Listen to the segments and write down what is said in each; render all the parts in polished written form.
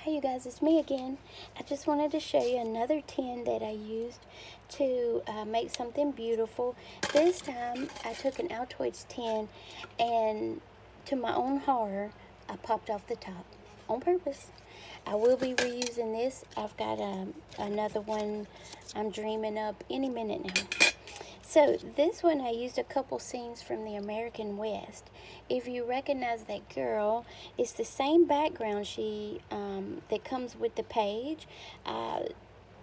Hey you guys, it's me again. I just wanted to show you another tin that I used to make something beautiful. This time I took an Altoids tin and to my own horror, I popped off the top on purpose. I will be reusing this. I've got another one I'm dreaming up any minute now. So this one I used a couple scenes from the American West. If you recognize that girl, it's the same background that comes with the page. I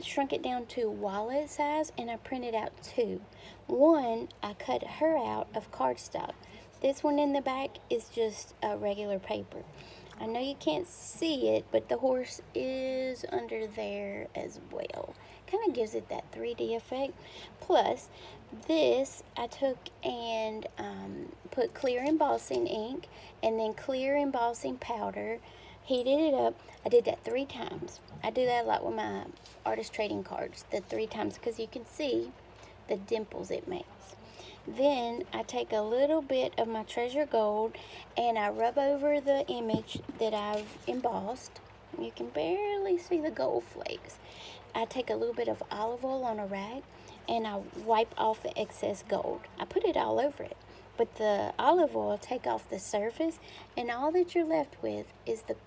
shrunk it down to wallet size and I printed out two. One, I cut her out of cardstock. This one in the back is just regular paper. I know you can't see it, but the horse is under there as well. Kind of gives it that 3D effect. Plus, this I took and put clear embossing ink and then clear embossing powder, heated it up. I did that 3 times. I do that a lot with my artist trading cards, the 3 times, because you can see the dimples it makes. Then I take a little bit of my treasure gold and I rub over the image that I've embossed. You can barely see the gold flakes. I take a little bit of olive oil on a rag and I wipe off the excess gold. I put it all over it, but the olive oil take off the surface and all that you're left with is the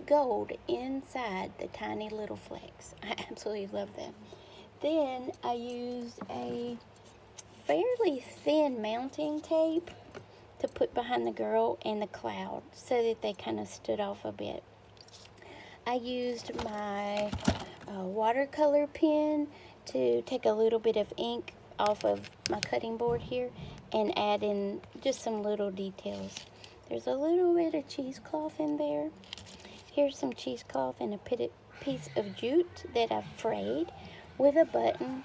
gold inside the tiny little flakes. I absolutely love that. Then I used a fairly thin mounting tape to put behind the girl and the cloud so that they kind of stood off a bit. I used my watercolor pen to take a little bit of ink off of my cutting board here and add in just some little details. There's a little bit of cheesecloth in there. Here's some cheesecloth and a piece of jute that I've frayed with a button.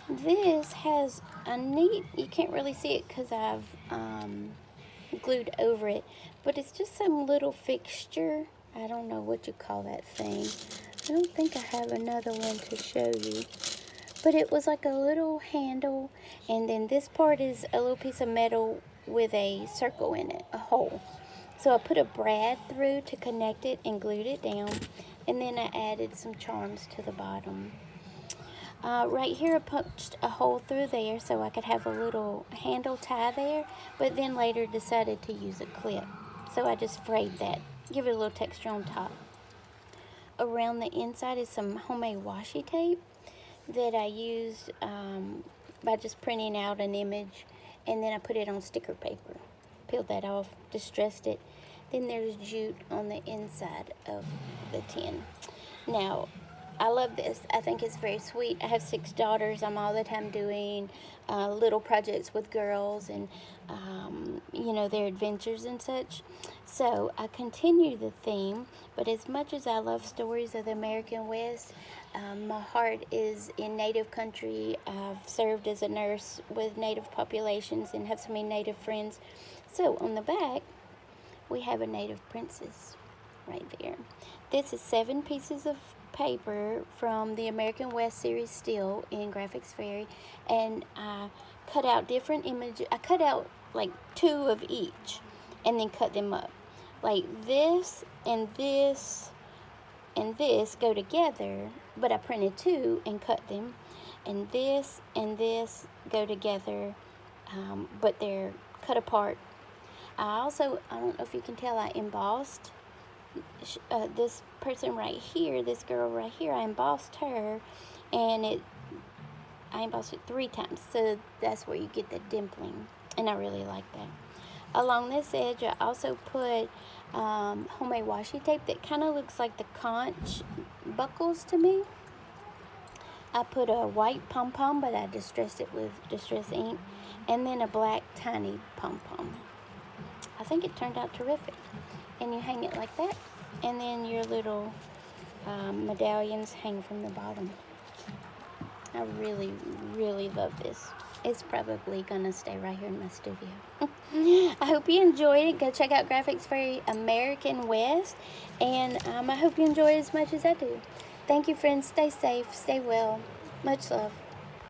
This has a neat, you can't really see it because I've glued over it, but it's just some little fixture. I don't know what you call that thing. I don't think I have another one to show you, but it was like a little handle, and then this part is a little piece of metal with a circle in it, a hole. So I put a brad through to connect it and glued it down, and then I added some charms to the bottom. Right here I punched a hole through there so I could have a little handle tie there, but then later decided to use a clip. So I just frayed that, give it a little texture on top. Around the inside is some homemade washi tape that I used by just printing out an image, and then I put it on sticker paper. Peeled that off, distressed it. Then there's jute on the inside of the tin. Now, I love this. I think it's very sweet. I have 6 daughters. I'm all the time doing little projects with girls and, their adventures and such. So I continue the theme, but as much as I love stories of the American West, my heart is in Native country. I've served as a nurse with Native populations and have so many Native friends. So on the back, we have a Native princess right there. This is 7 pieces of paper from the American West series still in Graphics Fairy, and I cut out different images. I cut out like 2 of each and then cut them up. Like this and this and this go together, but I printed 2 and cut them, and this go together, but they're cut apart. I don't know if you can tell, I embossed this person right here, this girl right here. I embossed her, and I embossed it 3 times, so that's where you get the dimpling, and I really like that. Along this edge, I also put homemade washi tape that kind of looks like the conch buckles to me. I put a white Pom Pom, but I distressed it with distress ink, and then a black tiny Pom Pom. I think it turned out terrific. And you hang it like that, and then your little medallions hang from the bottom. I really, really love this. It's probably gonna stay right here in my studio. I hope you enjoyed it. Go check out Graphics Fairy American West, and I hope you enjoy it as much as I do. Thank you, friends. Stay safe, stay well. Much love.